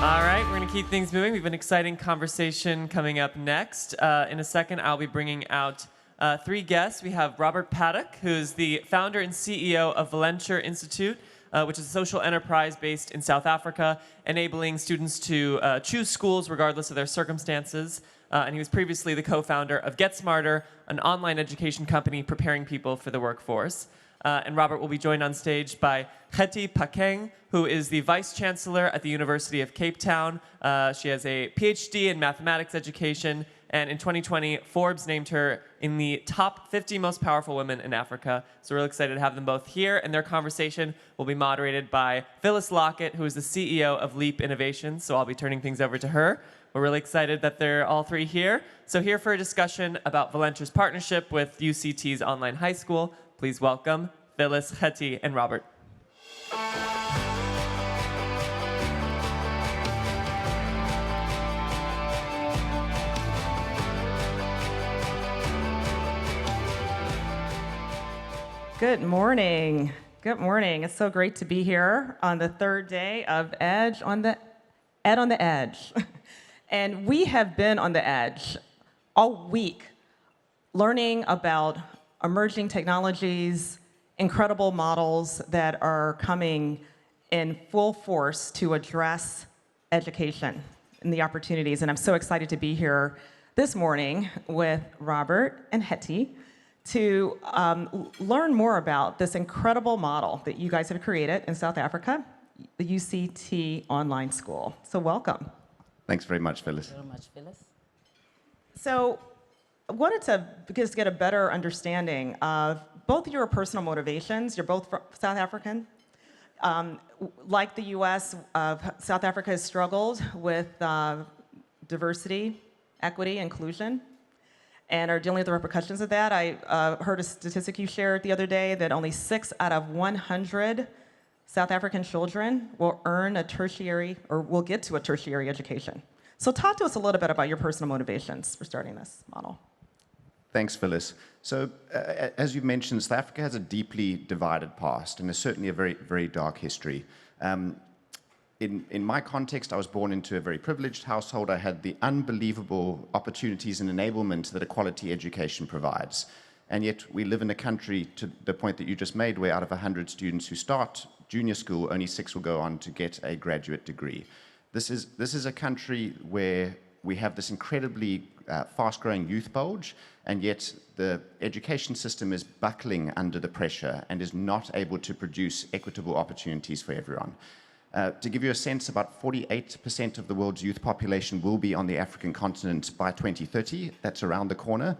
All right, we're going to keep things moving. We have an exciting conversation coming up next. In a second, I'll be bringing out three guests. We have Robert Paddock, who's the founder and CEO of Valenture Institute, which is a social enterprise based in South Africa, enabling students to choose schools regardless of their circumstances. And he was previously the co-founder of Get Smarter, an online education company preparing people for the workforce. And Robert will be joined on stage by Mamokgethi Phakeng, who is the Vice Chancellor at the University of Cape Town. She has a PhD in mathematics education, and in 2020, Forbes named her in the top 50 most powerful women in Africa. So we're really excited to have them both here, and their conversation will be moderated by Phyllis Lockett, who is the CEO of Leap Innovation. So I'll be turning things over to her. We're really excited that they're all three here. So here for a discussion about Valenture's partnership with UCT's online high school, please welcome Phyllis, Mamokgethi, and Robert. Good morning. Good morning. It's so great to be here on the third day of Ed on the Edge. And we have been on the edge all week, learning about emerging technologies, incredible models that are coming in full force to address education and the opportunities. And I'm so excited to be here this morning with Robert and Mamokgethi to learn more about this incredible model that you guys have created in South Africa, the UCT online school. So welcome. Thanks very much, Phyllis. Thank you very much, Phyllis. So I wanted to just get a better understanding of both your personal motivations. You're both South African. Like the US, South Africa has struggled with diversity, equity, inclusion, and are dealing with the repercussions of that. I heard a statistic you shared the other day that only 6 out of 100 South African children will earn a tertiary, or will get to a tertiary education. So talk to us a little bit about your personal motivations for starting this model. Thanks, Phyllis. So, as you mentioned, South Africa has a deeply divided past, and there's certainly a very, very dark history. In my context, I was born into a very privileged household. I had the unbelievable opportunities and enablement that a quality education provides. And yet, we live in a country, to the point that you just made, where out of 100 students who start junior school, only 6 will go on to get a graduate degree. This is a country where we have this incredibly fast-growing youth bulge, and yet the education system is buckling under the pressure and is not able to produce equitable opportunities for everyone. To give you a sense, about 48% of the world's youth population will be on the African continent by 2030. That's around the corner.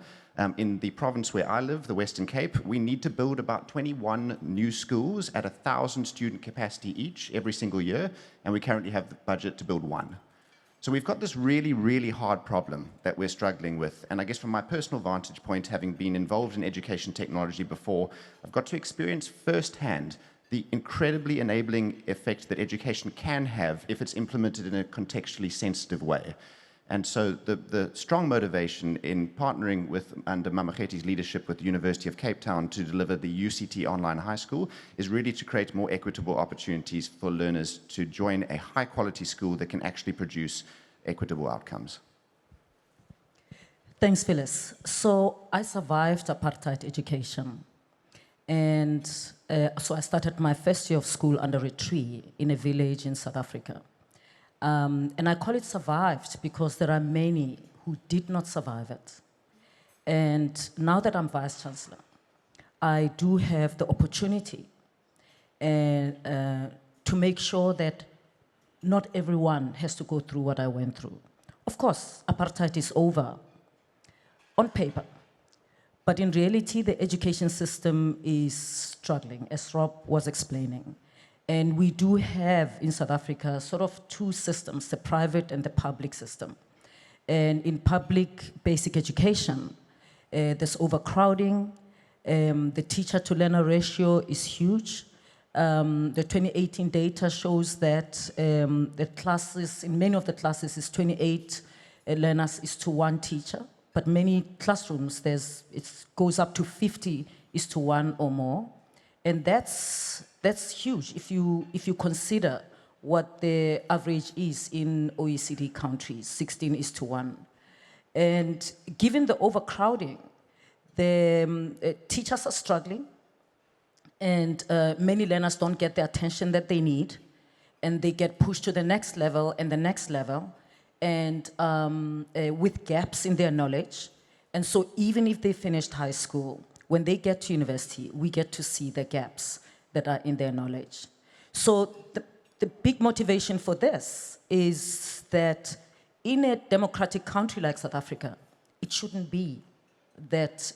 In the province where I live, the Western Cape, we need to build about 21 new schools at 1,000 student capacity each every single year, and we currently have the budget to build 1. So we've got this really, really hard problem that we're struggling with. And I guess from my personal vantage point, having been involved in education technology before, I've got to experience firsthand the incredibly enabling effect that education can have if it's implemented in a contextually sensitive way. And so the strong motivation in partnering with, under Mamokgethi's leadership with the University of Cape Town to deliver the UCT online high school is really to create more equitable opportunities for learners to join a high quality school that can actually produce equitable outcomes. Thanks, Phyllis. So I survived apartheid education. And so I started my first year of school under a tree in a village in South Africa. And I call it survived because there are many who did not survive it. And now that I'm Vice Chancellor, I do have the opportunity to make sure that not everyone has to go through what I went through. Of course, apartheid is over on paper. But in reality, the education system is struggling, as Rob was explaining. And we do have in South Africa sort of 2 systems, the private and the public system. And in public basic education, there's overcrowding. The teacher-to-learner ratio is huge. The 2018 data shows that the classes, in many of the classes, is 28 learners is to 1 teacher. But many classrooms, it goes up to 50 is to 1 or more. And that's huge if you consider what the average is in OECD countries, 16:1. And given the overcrowding, the teachers are struggling, and many learners don't get the attention that they need, and they get pushed to the next level and the next level, and with gaps in their knowledge. And so even if they finished high school, when they get to university, we get to see the gaps that are in their knowledge. So the big motivation for this is that in a democratic country like South Africa, it shouldn't be that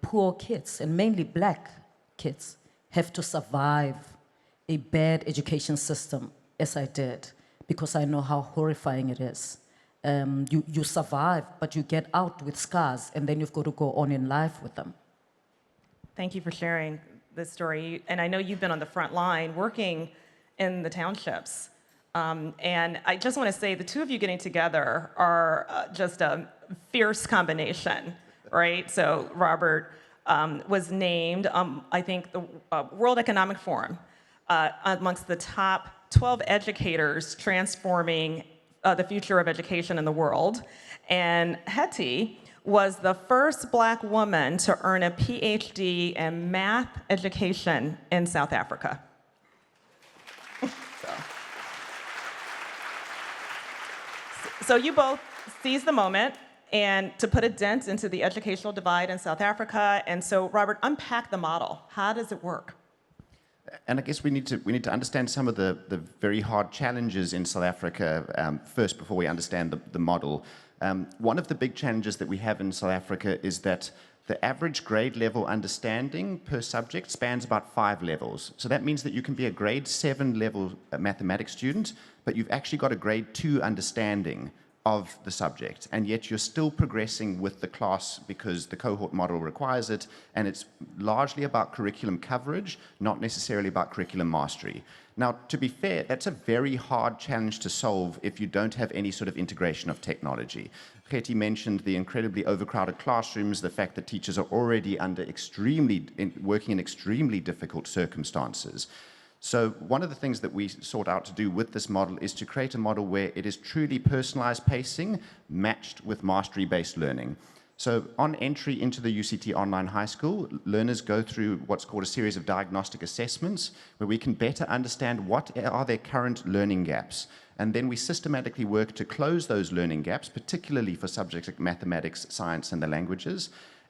poor kids, and mainly black kids, have to survive a bad education system, as I did, because I know how horrifying it is. You survive, but you get out with scars, and then you've got to go on in life with them. Thank you for sharing this story. And I know you've been on the front line working in the townships. And I just want to say the two of you getting together are just a fierce combination, right? So Robert was named, I think, the World Economic Forum amongst the top 12 educators transforming the future of education in the world. And Hetty was the first black woman to earn a PhD in math education in South Africa. So you both seized the moment and to put a dent into the educational divide in South Africa. And so, Robert, unpack the model. How does it work? And I guess we need to understand some of the very hard challenges in South Africa first before we understand the model. One of the big challenges that we have in South Africa is that the average grade level understanding per subject spans about 5 levels. So that means that you can be a grade 7 level mathematics student, but you've actually got a grade 2 understanding of the subject, and yet you're still progressing with the class because the cohort model requires it, and it's largely about curriculum coverage, not necessarily about curriculum mastery. Now, to be fair, that's a very hard challenge to solve if you don't have any sort of integration of technology. Hetty mentioned the incredibly overcrowded classrooms, the fact that teachers are already working in extremely difficult circumstances. So one of the things that we sought out to do with this model is to create a model where it is truly personalized pacing matched with mastery-based learning. So on entry into the UCT Online High School, learners go through what's called a series of diagnostic assessments where we can better understand what are their current learning gaps. And then we systematically work to close those learning gaps, particularly for subjects like mathematics, science, and the languages.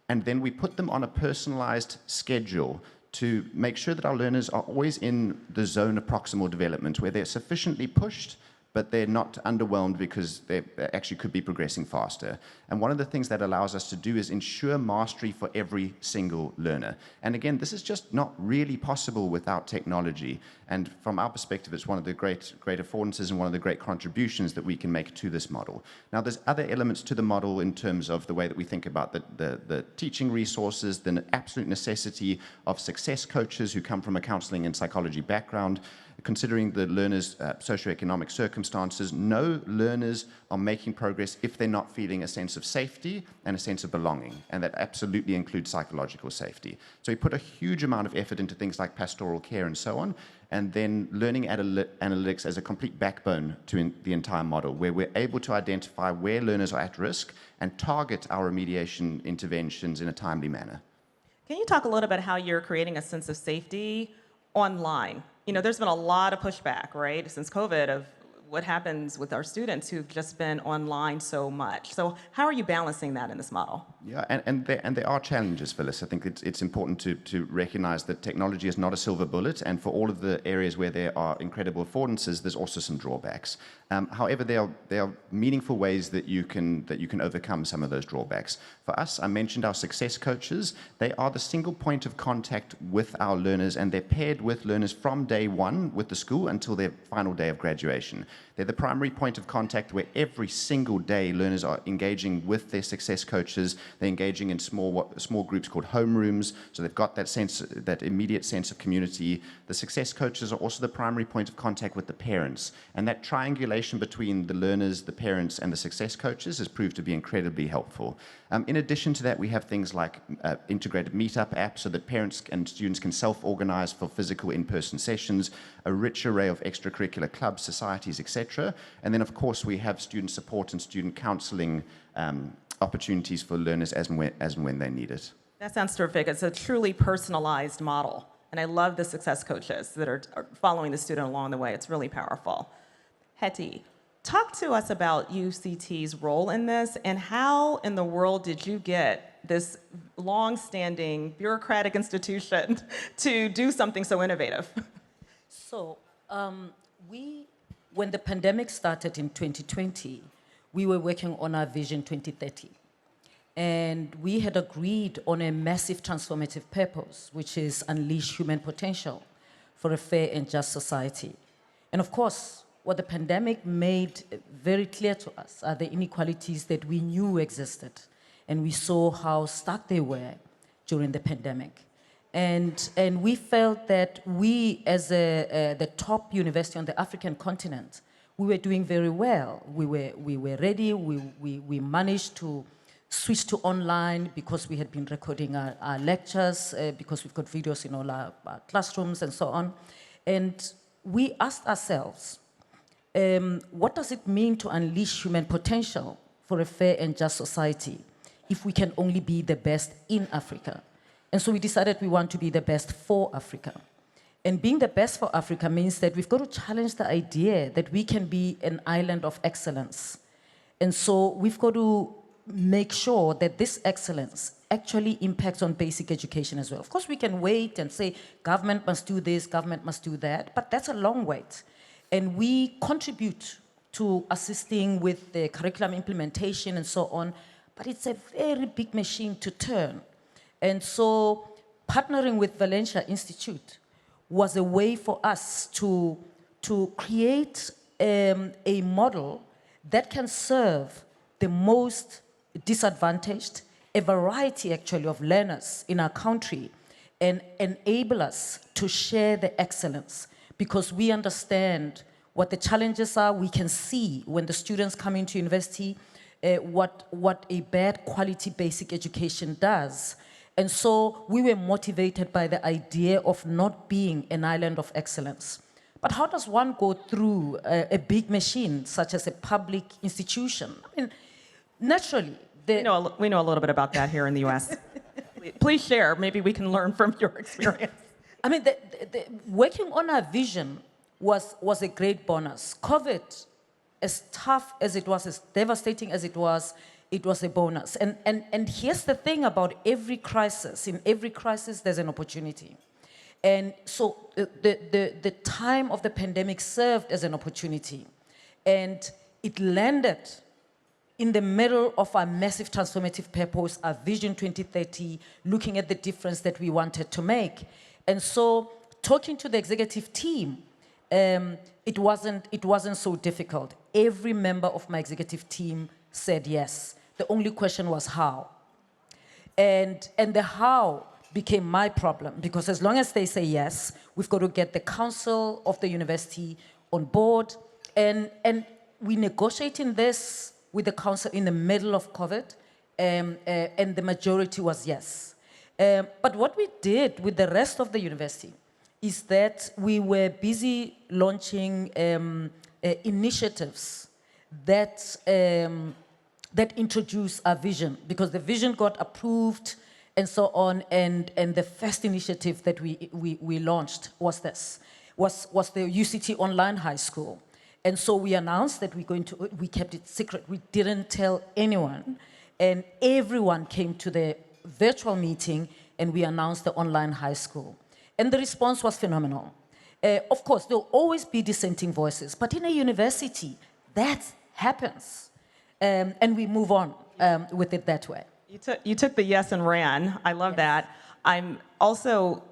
And then we put them on a personalized schedule to make sure that our learners are always in the zone of proximal development, where they're sufficiently pushed, but they're not underwhelmed because they actually could be progressing faster. And one of the things that allows us to do is ensure mastery for every single learner. And again, this is just not really possible without technology. And from our perspective, it's one of the great affordances and one of the great contributions that we can make to this model. Now, there's other elements to the model in terms of the way that we think about the teaching resources, the absolute necessity of success coaches who come from a counseling and psychology background. Considering the learners' socioeconomic circumstances, no learners are making progress if they're not feeling a sense of safety and a sense of belonging, and that absolutely includes psychological safety. So we put a huge amount of effort into things like pastoral care and so on, and then learning analytics as a complete backbone to the entire model, where we're able to identify where learners are at risk and target our remediation interventions in a timely manner. Can you talk a little bit how you're creating a sense of safety online? You know, there's been a lot of pushback, right, since COVID of what happens with our students who've just been online so much. So how are you balancing that in this model? Yeah, and there are challenges, Phyllis. I think it's important to recognize that technology is not a silver bullet, and for all of the areas where there are incredible affordances, there's also some drawbacks. However, there are meaningful ways that you can overcome some of those drawbacks. For us, I mentioned our success coaches. They are the single point of contact with our learners, and they're paired with learners from day one with the school until their final day of graduation. They're the primary point of contact where every single day learners are engaging with their success coaches. They're engaging in small groups called homerooms, so they've got that immediate sense of community. The success coaches are also the primary point of contact with the parents, and that triangulation between the learners, the parents, and the success coaches has proved to be incredibly helpful. In addition to that, we have things like integrated meetup apps so that parents and students can self-organize for physical in-person sessions, a rich array of extracurricular clubs, societies, etc. And then, of course, we have student support and student counseling opportunities for learners as and when they need it. That sounds terrific. It's a truly personalized model. And I love the success coaches that are following the student along the way. It's really powerful. Hetty, talk to us about UCT's role in this, and how in the world did you get this long-standing bureaucratic institution to do something so innovative? So when the pandemic started in 2020, we were working on our Vision 2030. And we had agreed on a massive transformative purpose, which is unleash human potential for a fair and just society. And of course, what the pandemic made very clear to us are the inequalities that we knew existed. And we saw how stuck they were during the pandemic. And we felt that we, as the top university on the African continent, we were doing very well. We were ready. We managed to switch to online because we had been recording our lectures, because we've got videos in all our classrooms and so on. And we asked ourselves, what does it mean to unleash human potential for a fair and just society if we can only be the best in Africa? And so we decided we want to be the best for Africa. And being the best for Africa means that we've got to challenge the idea that we can be an island of excellence. And so we've got to make sure that this excellence actually impacts on basic education as well. Of course, we can wait and say, government must do this, government must do that, but that's a long wait. And we contribute to assisting with the curriculum implementation and so on, but it's a very big machine to turn. And so partnering with Valenture Institute was a way for us to create a model that can serve the most disadvantaged, a variety actually of learners in our country, and enable us to share the excellence, because we understand what the challenges are. We can see when the students come into university what a bad quality basic education does. And so we were motivated by the idea of not being an island of excellence. But how does one go through a big machine such as a public institution? I mean, naturally, we know a little bit about that here in the U.S. Please share. Maybe we can learn from your experience. I mean, working on our vision was a great bonus. COVID, as tough as it was, as devastating as it was a bonus. And here's the thing about every crisis. In every crisis, there's an opportunity. And so the time of the pandemic served as an opportunity. And it landed in the middle of our massive transformative purpose, our Vision 2030, looking at the difference that we wanted to make. And so talking to the executive team, it wasn't so difficult. Every member of my executive team said yes. The only question was how. And the how became my problem, because as long as they say yes, we've got to get the council of the university on board. And we negotiating this with the council in the middle of COVID, and the majority was yes. But what we did with the rest of the university is that we were busy launching initiatives that introduce our vision, because the vision got approved and so on, and the first initiative that we launched was the UCT Online High School. And so we announced that we kept it secret. We didn't tell anyone, and everyone came to the virtual meeting, and we announced the online high school. And the response was phenomenal. Of course, there'll always be dissenting voices, but in a university, that happens. And we move on with it that way. You took the yes and ran. I love that. I'm also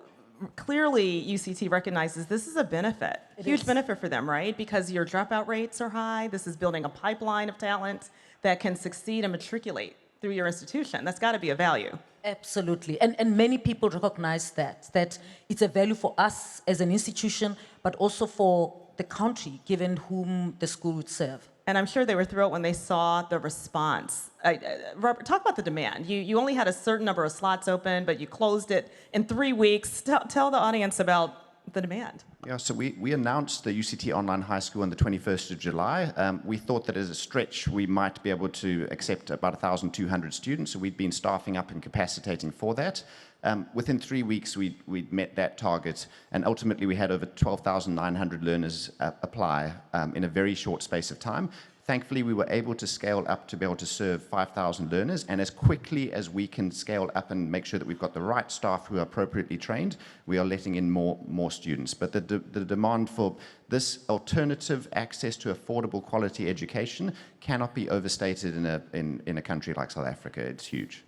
clearly UCT recognizes this is a benefit, huge benefit for them, right? Because your dropout rates are high. This is building a pipeline of talent that can succeed and matriculate through your institution. That's got to be a value. Absolutely. And many people recognize that it's a value for us as an institution, but also for the country, given whom the school would serve. And I'm sure they were thrilled when they saw the response. Robert, talk about the demand. You only had a certain number of slots open, but you closed it in 3 weeks. Tell the audience about the demand. Yeah, so we announced the UCT Online High School on the 21st of July. We thought that as a stretch, we might be able to accept about 1,200 students, so we'd been staffing up and capacitating for that. Within 3 weeks, we'd met that target, and ultimately we had over 12,900 learners apply in a very short space of time. Thankfully, we were able to scale up to be able to serve 5,000 learners, and as quickly as we can scale up and make sure that we've got the right staff who are appropriately trained, we are letting in more students. But the demand for this alternative access to affordable quality education cannot be overstated in a country like South Africa. It's huge.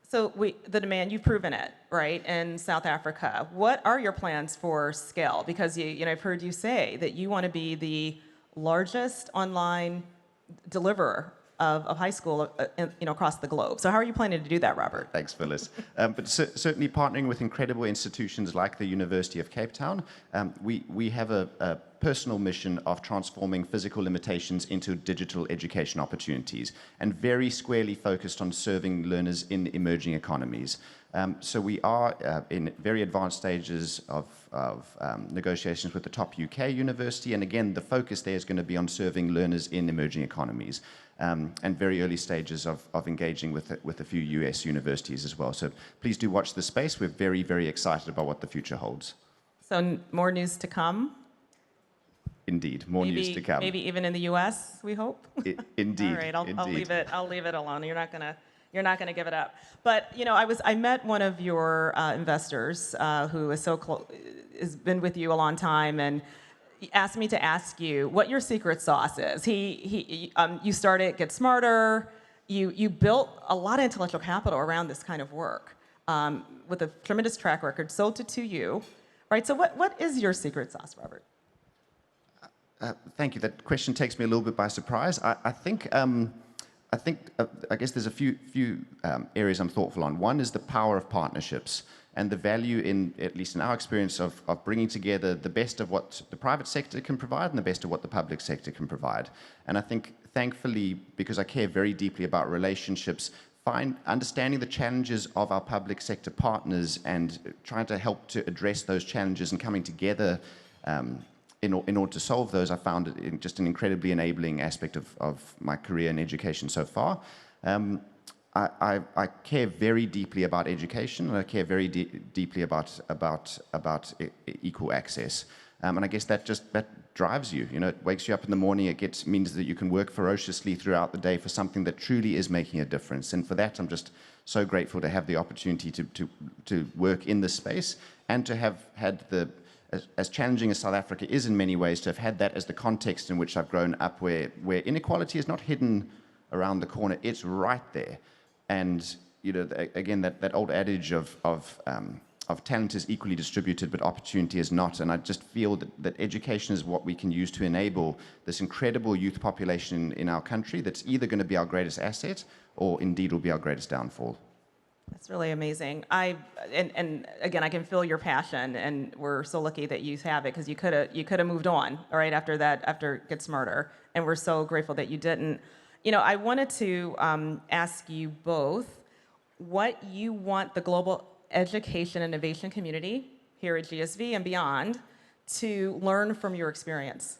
So the demand, you've proven it, right, in South Africa. What are your plans for scale? Because I've heard you say that you want to be the largest online deliverer of high school across the globe. So how are you planning to do that, Robert? Thanks, Phyllis. But certainly partnering with incredible institutions like the University of Cape Town, we have a personal mission of transforming physical limitations into digital education opportunities, and very squarely focused on serving learners in emerging economies. So we are in very advanced stages of negotiations with the top UK university, and again, the focus there is going to be on serving learners in emerging economies, and very early stages of engaging with a few US universities as well. So please do watch this space. We're very, very excited about what the future holds. So more news to come? Indeed, more news to come. Maybe even in the US, we hope? Indeed. All right, I'll leave it alone. You're not gonna give it up. But I met one of your investors who is has been with you a long time, and he asked me to ask you what your secret sauce is. You started Get Smarter. You built a lot of intellectual capital around this kind of work with a tremendous track record. Sold it to you, right? So what is your secret sauce, Robert? Thank you. That question takes me a little bit by surprise. I guess there's a few areas I'm thoughtful on. One is the power of partnerships and the value at least in our experience, of bringing together the best of what the private sector can provide and the best of what the public sector can provide. And I think, thankfully, because I care very deeply about relationships, understanding the challenges of our public sector partners and trying to help to address those challenges and coming together in order to solve those, I found it just an incredibly enabling aspect of my career in education so far. I care very deeply about education, and I care very deeply about equal access. And I guess that drives you. It wakes you up in the morning. It means that you can work ferociously throughout the day for something that truly is making a difference. And for that, I'm just so grateful to have the opportunity to work in this space, and to have had as challenging as South Africa is in many ways, to have had that as the context in which I've grown up, where inequality is not hidden around the corner, it's right there. And again, that old adage of talent is equally distributed, but opportunity is not. And I just feel that education is what we can use to enable this incredible youth population in our country that's either going to be our greatest asset or indeed will be our greatest downfall. That's really amazing. And again, I can feel your passion, and we're so lucky that you have it, because you could have moved on, all right, after Get Smarter, and we're so grateful that you didn't. I wanted to ask you both what you want the global education and innovation community here at GSV and beyond to learn from your experience.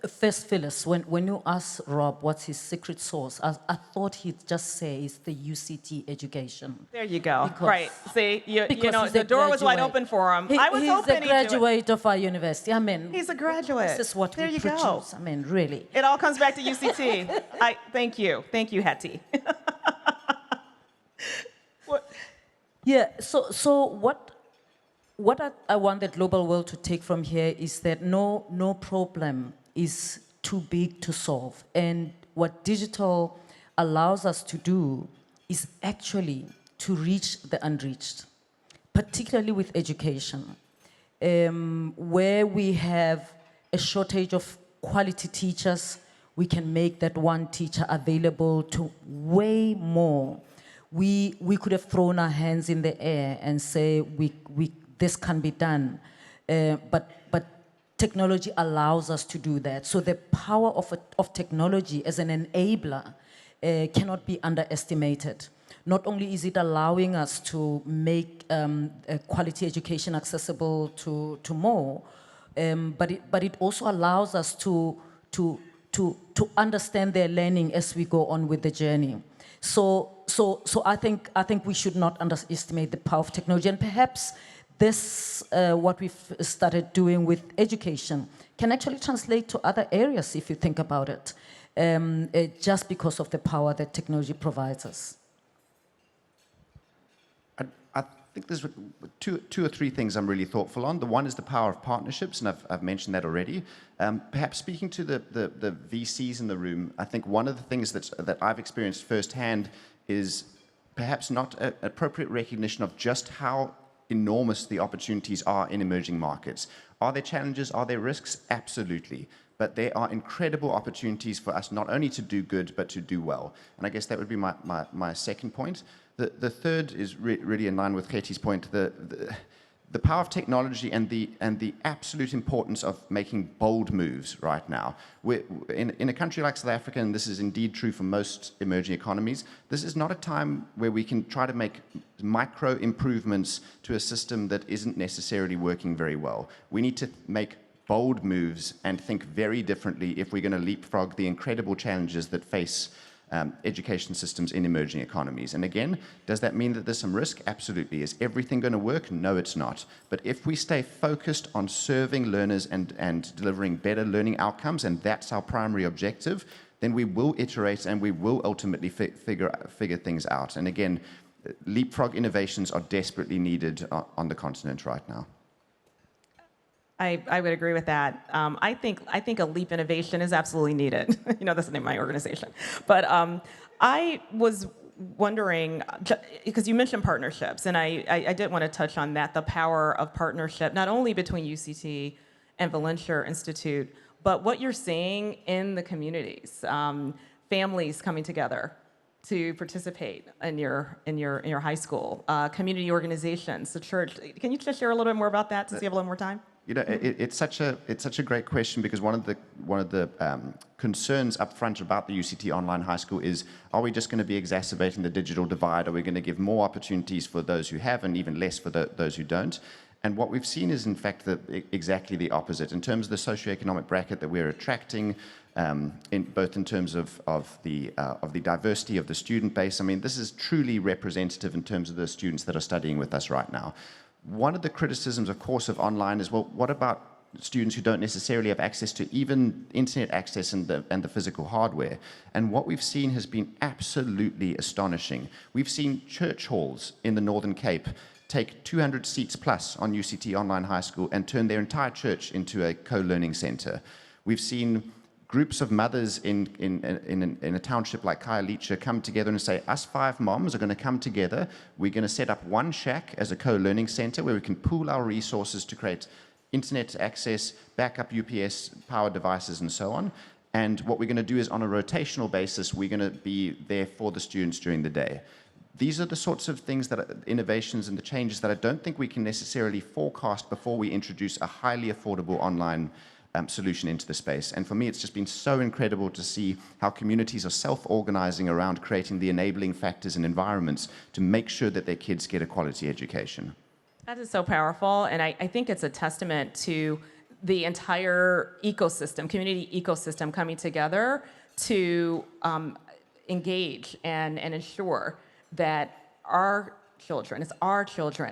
First, Phyllis, when you asked Rob what's his secret sauce, I thought he'd just say it's the UCT education. There you go. Because, right. See, the door was wide open for him. He's a graduate of our university. I mean, he's a graduate. This is what we produce. Go. I mean, really. It all comes back to UCT. Thank you, Hetty. Yeah. So what I want the global world to take from here is that no problem is too big to solve. And what digital allows us to do is actually to reach the unreached. particularly with education, where we have a shortage of quality teachers, we can make that one teacher available to way more. We could have thrown our hands in the air and say, this can be done. But technology allows us to do that. So the power of technology as an enabler cannot be underestimated. Not only is it allowing us to make quality education accessible to more, but it also allows us to understand their learning as we go on with the journey. So I think we should not underestimate the power of technology, and perhaps this, what we've started doing with education, can actually translate to other areas if you think about it, just because of the power that technology provides us. I think there's two or three things I'm really thoughtful on. The one is the power of partnerships, and I've mentioned that already. Perhaps speaking to the VCs in the room, I think one of the things that I've experienced firsthand is perhaps not an appropriate recognition of just how enormous the opportunities are in emerging markets. Are there challenges? Are there risks? Absolutely. But there are incredible opportunities for us not only to do good, but to do well. And I guess that would be my second point. The third is really in line with Gethi's point, the power of technology and the absolute importance of making bold moves right now. In a country like South Africa, and this is indeed true for most emerging economies, this is not a time where we can try to make micro improvements to a system that isn't necessarily working very well. We need to make bold moves and think very differently if we're going to leapfrog the incredible challenges that face education systems in emerging economies. And again, does that mean that there's some risk? Absolutely. Is everything going to work? No, it's not. But if we stay focused on serving learners and delivering better learning outcomes, and that's our primary objective, then we will iterate and we will ultimately figure things out. And again, leapfrog innovations are desperately needed on the continent right now. I would agree with that. I think a leap innovation is absolutely needed. You know, that's the name of my organization. But I was wondering, because you mentioned partnerships, and I did want to touch on that, the power of partnership, not only between UCT and Valenture Institute, but what you're seeing in the communities, families coming together to participate in your high school, community organizations, the church. Can you just share a little bit more about that since you have a little more time? You know, it's such a great question, because one of the concerns up front about the UCT Online High School is, are we just going to be exacerbating the digital divide? Are we going to give more opportunities for those who have and even less for those who don't? And what we've seen is, in fact, exactly the opposite. In terms of the socioeconomic bracket that we're attracting, both in terms of the diversity of the student base, I mean, this is truly representative in terms of the students that are studying with us right now. One of the criticisms, of course, of online is, well, what about students who don't necessarily have access to even internet access and the physical hardware? And what we've seen has been absolutely astonishing. We've seen church halls in the Northern Cape take 200 seats plus on UCT Online High School and turn their entire church into a co-learning center. We've seen groups of mothers in a township like Valenture come together and say, us 5 moms are going to come together. We're going to set up one shack as a co-learning center where we can pool our resources to create internet access, backup UPS power devices, and so on. And what we're going to do is, on a rotational basis, we're going to be there for the students during the day. These are the sorts of things that are innovations and the changes that I don't think we can necessarily forecast before we introduce a highly affordable online solution into the space. And for me, it's just been so incredible to see how communities are self-organizing around creating the enabling factors and environments to make sure that their kids get a quality education. That is so powerful, and I think it's a testament to the entire ecosystem, community ecosystem coming together to engage and ensure that our children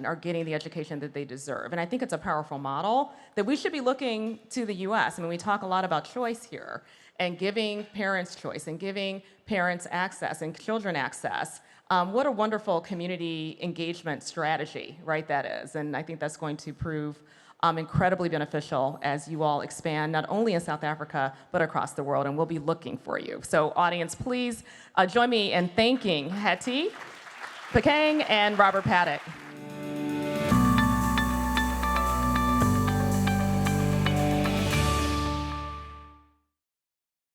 are getting the education that they deserve. And I think it's a powerful model that we should be looking to the US. I mean, we talk a lot about choice here and giving parents choice and giving parents access and children access. What a wonderful community engagement strategy, right, that is. And I think that's going to prove incredibly beneficial as you all expand, not only in South Africa, but across the world. And we'll be looking for you. So audience, please join me in thanking Phakeng and Robert Paddock.